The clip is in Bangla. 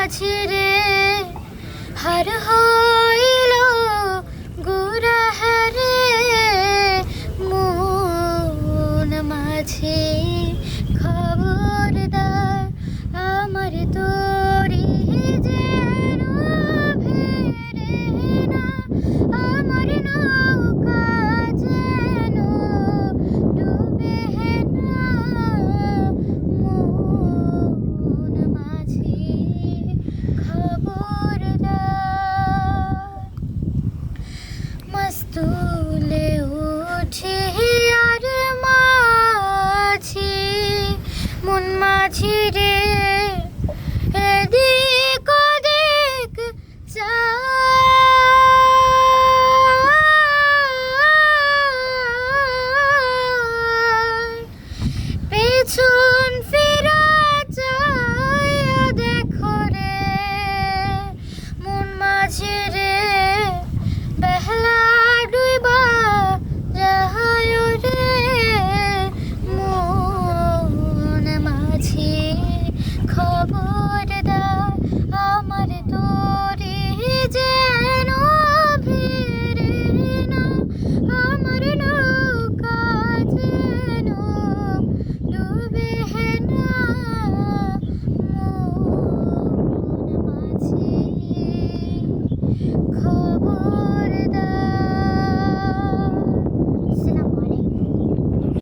মাঝি রে হার হইল গুরাহারে মন মাঝি খবরদার আমার তোরি যেন ফেরে না আমার নৌকা যেন ডুবে না মন মাঝি খবরদার মস্তুলে উঠে আর মাঝি মন মাঝি রে এদিক ওদিক চায় পেছন ফিরা চায় দেখো রে মন মাঝি রে বেহলা ডুইবা যায় রে মন মাঝি খবর